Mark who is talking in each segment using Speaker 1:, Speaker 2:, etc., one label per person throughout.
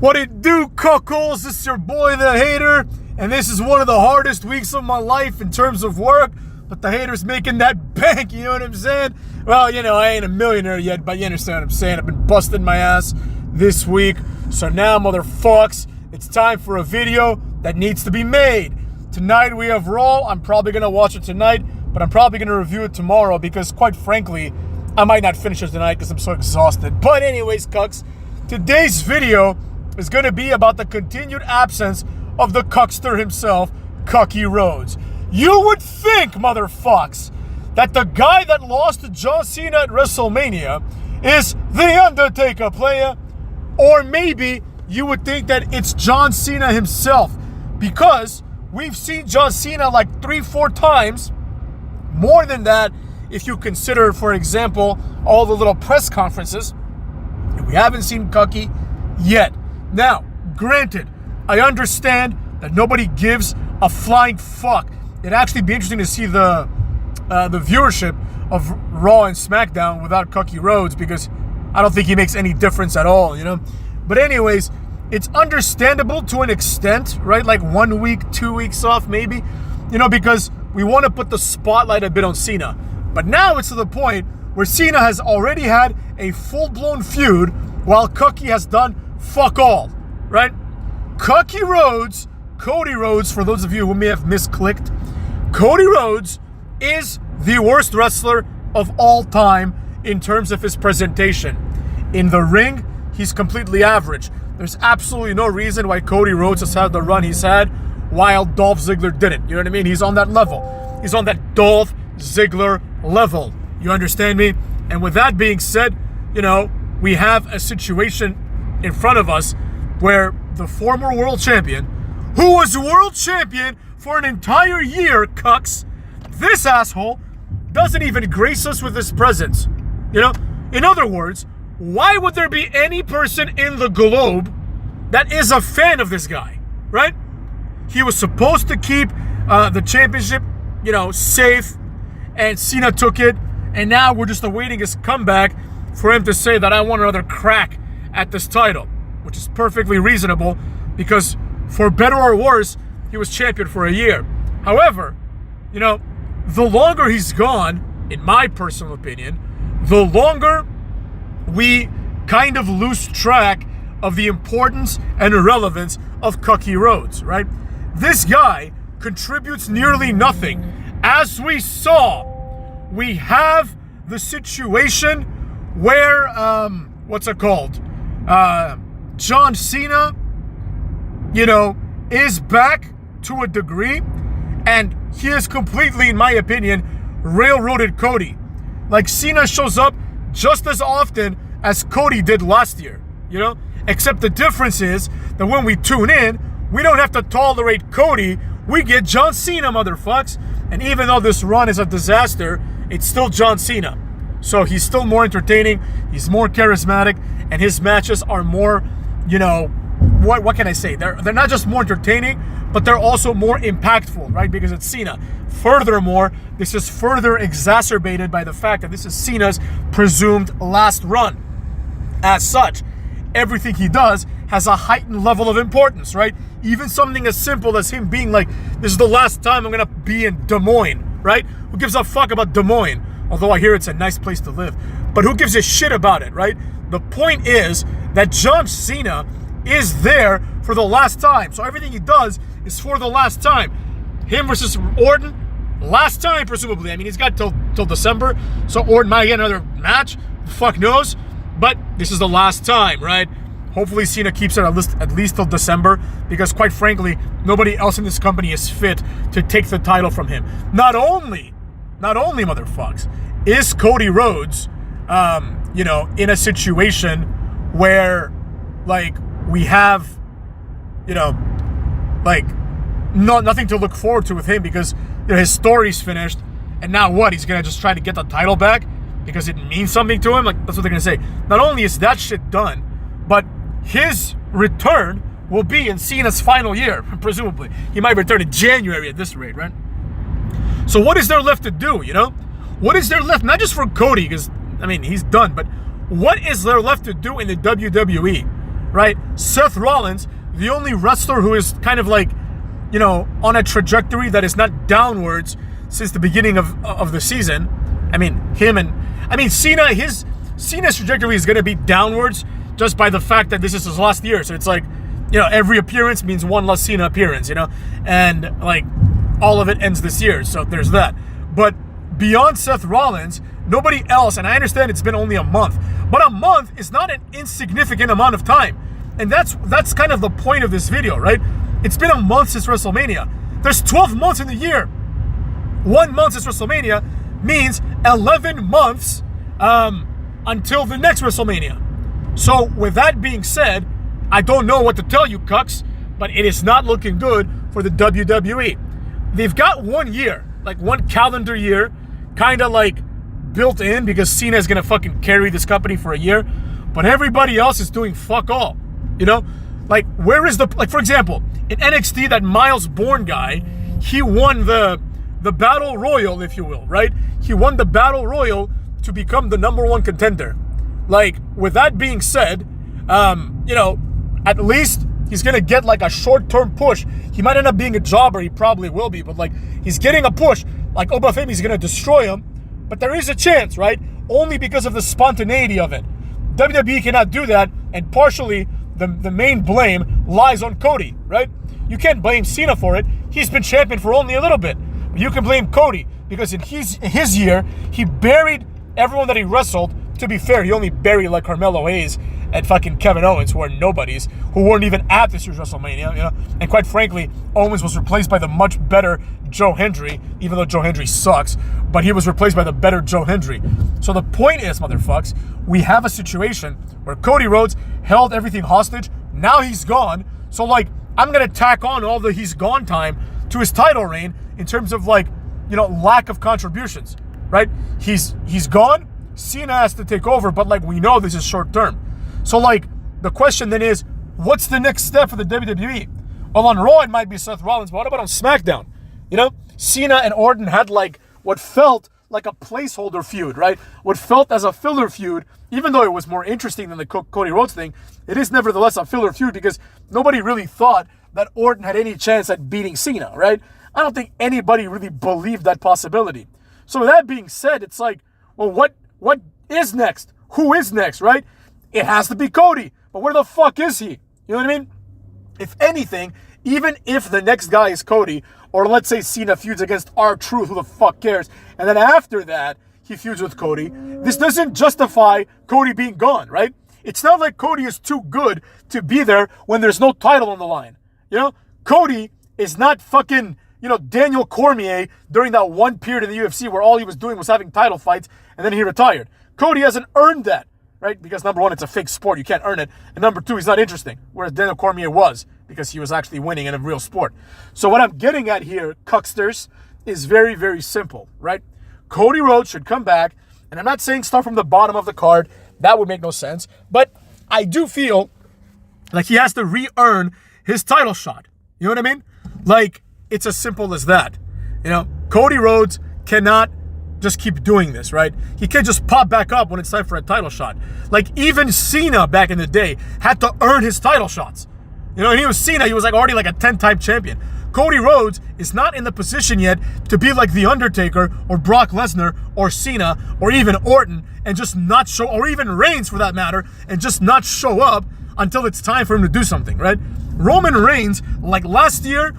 Speaker 1: What it do, cuckolds? This is your boy, the Hater, and this is one of the hardest weeks of my life in terms of work, but the Hater's making that bank, you know what I'm saying? Well, you know, I ain't a millionaire yet, but you understand what I'm saying. I've been busting my ass this week, so now, motherfucks, it's time for a video that needs to be made. Tonight we have Raw. I'm probably going to watch it tonight, but I'm probably going to review it tomorrow because, quite frankly, I might not finish it tonight because I'm so exhausted. But anyways, cucks, today's video is going to be about the continued absence of the cuckster himself, Cody Rhodes. You would think, motherfucks, that the guy that lost to John Cena at WrestleMania is The Undertaker, player. Or maybe you would think that it's John Cena himself, because we've seen John Cena like 3-4 times. More than that, if you consider, for example, all the little press conferences. We haven't seen Cody yet. Now, granted, I understand that nobody gives a flying fuck. It'd actually be interesting to see the viewership of Raw and SmackDown without Cody Rhodes, because I don't think he makes any difference at all, you know? But anyways, it's understandable to an extent, right? Like 1 week, 2 weeks off maybe, you know, because we want to put the spotlight a bit on Cena. But now it's to the point where Cena has already had a full-blown feud while Cody has done fuck all, right? Cody Rhodes, for those of you who may have misclicked, Cody Rhodes is the worst wrestler of all time in terms of his presentation. In the ring, he's completely average. There's absolutely no reason why Cody Rhodes has had the run he's had while Dolph Ziggler didn't. You know what I mean? He's on that level. He's on that Dolph Ziggler level. You understand me? And with that being said, you know, we have a situation in front of us where the former world champion, who was world champion for an entire year, cucks, this asshole doesn't even grace us with his presence. You know? In other words, why would there be any person in the globe that is a fan of this guy, right? He was supposed to keep the championship, you know, safe, and Cena took it, and now we're just awaiting his comeback for him to say that I want another crack at this title, which is perfectly reasonable because, for better or worse, he was champion for a year. However, you know, the longer he's gone, in my personal opinion, the longer we kind of lose track of the importance and relevance of Cody Rhodes, right? This guy contributes nearly nothing. As we saw, we have the situation where, what's it called? John Cena, you know, is back to a degree, and he has completely, in my opinion, railroaded Cody. Like, Cena shows up just as often as Cody did last year, you know? Except the difference is that when we tune in, we don't have to tolerate Cody. We get John Cena, motherfucks. And even though this run is a disaster, it's still John Cena. So he's still more entertaining, he's more charismatic, and his matches are more, you know, what can I say? They're not just more entertaining, but they're also more impactful, right? Because it's Cena. Furthermore, this is further exacerbated by the fact that this is Cena's presumed last run. As such, everything he does has a heightened level of importance, right? Even something as simple as him being like, this is the last time I'm going to be in Des Moines, right? Who gives a fuck about Des Moines? Although I hear it's a nice place to live. But who gives a shit about it, right? The point is that John Cena is there for the last time. So everything he does is for the last time. Him versus Orton, last time presumably. I mean, he's got till December, so Orton might get another match. Fuck knows. But this is the last time, right? Hopefully Cena keeps it at least till December, because quite frankly, nobody else in this company is fit to take the title from him. Not only, motherfucks, is Cody Rhodes, you know, in a situation where, like, we have, you know, like, nothing to look forward to with him because, you know, his story's finished, and now what? He's gonna just try to get the title back because it means something to him? Like, that's what they're gonna say. Not only is that shit done, but his return will be in Cena's final year, presumably. He might return in January at this rate, right? So what is there left to do, you know? What is there left? Not just for Cody, because, I mean, he's done, but what is there left to do in the WWE? right? Seth Rollins, the only wrestler who is kind of like, on a trajectory that is not downwards since the beginning of the season. I mean, Cena's trajectory is going to be downwards just by the fact that this is his last year. So it's like, every appearance means one less Cena appearance, and like all of it ends this year. So there's that. But beyond Seth Rollins, nobody else, and I understand it's been only a month, but a month is not an insignificant amount of time. And that's kind of the point of this video, right? It's been a month since WrestleMania. There's 12 months in the year. 1 month since WrestleMania means 11 months until the next WrestleMania. So with that being said, I don't know what to tell you, cucks, but it is not looking good for the WWE. They've got 1 year, like 1 calendar year, kind of like built in because Cena is going to fucking carry this company for a year, but everybody else is doing fuck all, Like, where is for example, in NXT, that Miles Bourne guy, he won the Battle Royal, if you will, right? He won the Battle Royal to become the #1 contender. Like, with that being said, at least he's going to get like a short-term push. He might end up being a jobber. He probably will be, but like, he's getting a push. Like, Obafemi is going to destroy him, but there is a chance, right? Only because of the spontaneity of it. WWE cannot do that, and partially the main blame lies on Cody, right? You can't blame Cena for it. He's been champion for only a little bit. But you can blame Cody because in his year, he buried everyone that he wrestled. To be fair, he only buried like Carmelo Hayes and fucking Kevin Owens, who are nobodies, who weren't even at this year's WrestleMania, And quite frankly, Owens was replaced by the much better Joe Hendry, even though Joe Hendry sucks, but he was replaced by the better Joe Hendry. So the point is, motherfucks, we have a situation where Cody Rhodes held everything hostage. Now he's gone. So like, I'm going to tack on all the he's gone time to his title reign in terms of like, lack of contributions, right? He's gone. Cena has to take over, but like, we know this is short term. So like, the question then is, what's the next step for the WWE? Well, on Raw, it might be Seth Rollins, but what about on SmackDown? Cena and Orton had like what felt like a placeholder feud, right? What felt as a filler feud, even though it was more interesting than the Cody Rhodes thing, it is nevertheless a filler feud because nobody really thought that Orton had any chance at beating Cena, right? I don't think anybody really believed that possibility. So with that being said, it's like, well, what is next? Who is next, right? It has to be Cody. But where the fuck is he? You know what I mean? If anything, even if the next guy is Cody, or let's say Cena feuds against R-Truth, who the fuck cares? And then after that, he feuds with Cody. This doesn't justify Cody being gone, right? It's not like Cody is too good to be there when there's no title on the line. Cody is not fucking, Daniel Cormier during that one period in the UFC where all he was doing was having title fights and then he retired. Cody hasn't earned that, right? Because number one, it's a fake sport. You can't earn it. And number two, he's not interesting. Whereas Daniel Cormier was, because he was actually winning in a real sport. So what I'm getting at here, cucksters, is very, very simple, right? Cody Rhodes should come back. And I'm not saying start from the bottom of the card. That would make no sense. But I do feel like he has to re-earn his title shot. You know what I mean? Like, it's as simple as that. Cody Rhodes cannot just keep doing this, right? He can't just pop back up when it's time for a title shot. Like, even Cena back in the day had to earn his title shots. And he was Cena, he was like already like a 10-time champion. Cody Rhodes is not in the position yet to be like The Undertaker or Brock Lesnar or Cena or even Orton and just not show, or even Reigns for that matter, and just not show up until it's time for him to do something, right? Roman Reigns, like last year,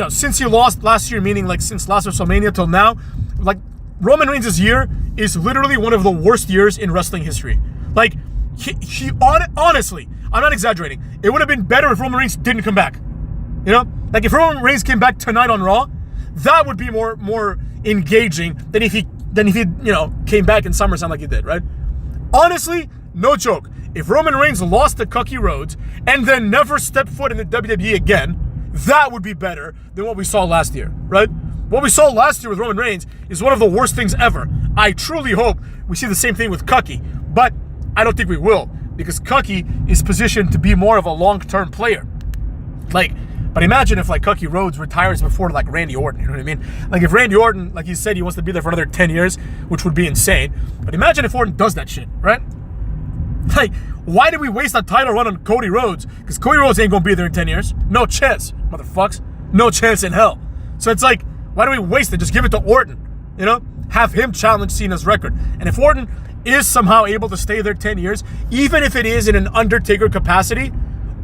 Speaker 1: since he lost last year, meaning like since last WrestleMania till now, like Roman Reigns' year is literally one of the worst years in wrestling history. Like, honestly, I'm not exaggerating. It would have been better if Roman Reigns didn't come back. Like if Roman Reigns came back tonight on Raw, that would be more engaging than if he came back in SummerSlam like he did, right? Honestly, no joke. If Roman Reigns lost to Cody Rhodes and then never stepped foot in the WWE again, that would be better than what we saw last year, right? What we saw last year with Roman Reigns is one of the worst things ever. I truly hope we see the same thing with Cody, but I don't think we will, because Cody is positioned to be more of a long-term player. But imagine if like Cody Rhodes retires before like Randy Orton, you know what I mean? Like if Randy Orton, like he said, he wants to be there for another 10 years, which would be insane. But imagine if Orton does that shit, right? Like, why did we waste a title run on Cody Rhodes? Because Cody Rhodes ain't going to be there in 10 years. No chance, motherfucks. No chance in hell. So it's like, why do we waste it? Just give it to Orton, you know? Have him challenge Cena's record. And if Orton is somehow able to stay there 10 years, even if it is in an Undertaker capacity,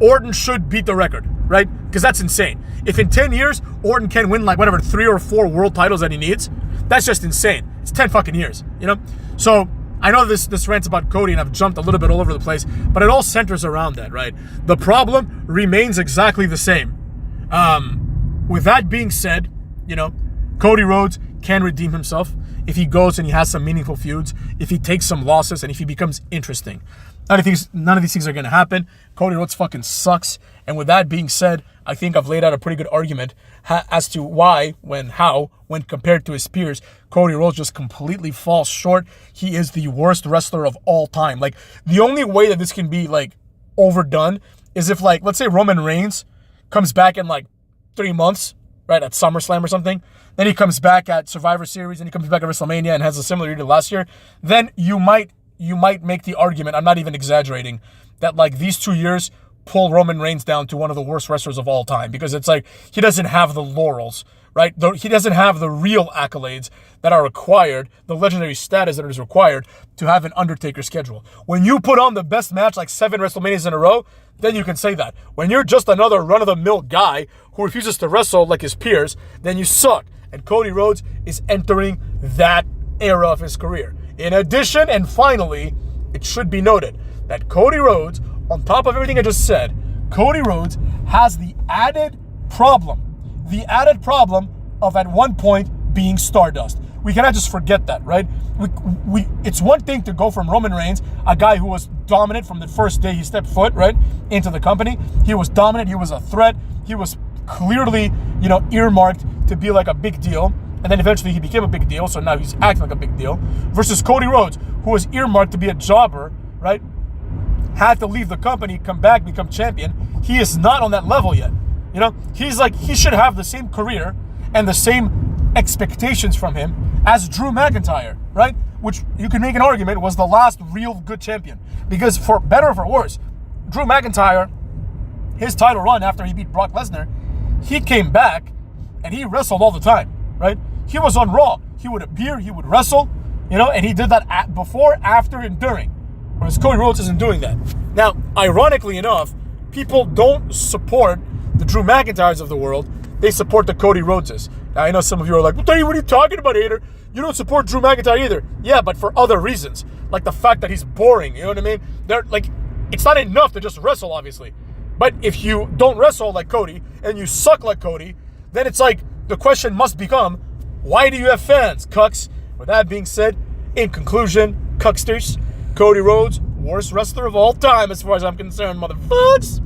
Speaker 1: Orton should beat the record, right? Because that's insane. If in 10 years, Orton can win like whatever 3 or 4 world titles that he needs, that's just insane. It's 10 fucking years, you know? So I know this rant's about Cody and I've jumped a little bit all over the place, but it all centers around that, right? The problem remains exactly the same. With that being said, you know, Cody Rhodes can redeem himself if he goes and he has some meaningful feuds, if he takes some losses, and if he becomes interesting. None of these things are going to happen. Cody Rhodes fucking sucks. And with that being said, I think I've laid out a pretty good argument as to why, when compared to his peers, Cody Rhodes just completely falls short. He is the worst wrestler of all time. Like, the only way that this can be, like, overdone is if, like, let's say Roman Reigns comes back in, like, 3 months, right, at SummerSlam or something. Then he comes back at Survivor Series, and he comes back at WrestleMania and has a similar year to last year. Then you might make the argument, I'm not even exaggerating, that like these 2 years pull Roman Reigns down to one of the worst wrestlers of all time, because it's like he doesn't have the laurels, right? He doesn't have the real accolades that are required, the legendary status that is required to have an Undertaker schedule. When you put on the best match like 7 WrestleManias in a row, then you can say that. When you're just another run-of-the-mill guy who refuses to wrestle like his peers, then you suck. And Cody Rhodes is entering that era of his career. In addition, and finally, it should be noted that Cody Rhodes, on top of everything I just said, Cody Rhodes has the added problem of at one point being Stardust. We cannot just forget that, right? It's one thing to go from Roman Reigns, a guy who was dominant from the first day he stepped foot, right, into the company. He was dominant. He was a threat. He was clearly, you know, earmarked to be like a big deal. And then eventually he became a big deal, so now he's acting like a big deal. Versus Cody Rhodes, who was earmarked to be a jobber, right? Had to leave the company, come back, become champion. He is not on that level yet. You know, he's like, he should have the same career and the same expectations from him as Drew McIntyre, right? Which you can make an argument was the last real good champion. Because for better or for worse, Drew McIntyre, his title run after he beat Brock Lesnar, he came back and he wrestled all the time, right? He was on Raw. He would appear, he would wrestle, you know, and he did that before, after, and during. Whereas Cody Rhodes isn't doing that. Now, ironically enough, people don't support the Drew McIntyres of the world. They support the Cody Rhodeses. Now, I know some of you are like, what are you talking about, hater? You don't support Drew McIntyre either. Yeah, but for other reasons. Like the fact that he's boring, you know what I mean? They're like, it's not enough to just wrestle, obviously. But if you don't wrestle like Cody and you suck like Cody, then it's like the question must become, why do you have fans, cucks? With that being said, in conclusion, cucksters, Cody Rhodes, worst wrestler of all time as far as I'm concerned, motherfuckers.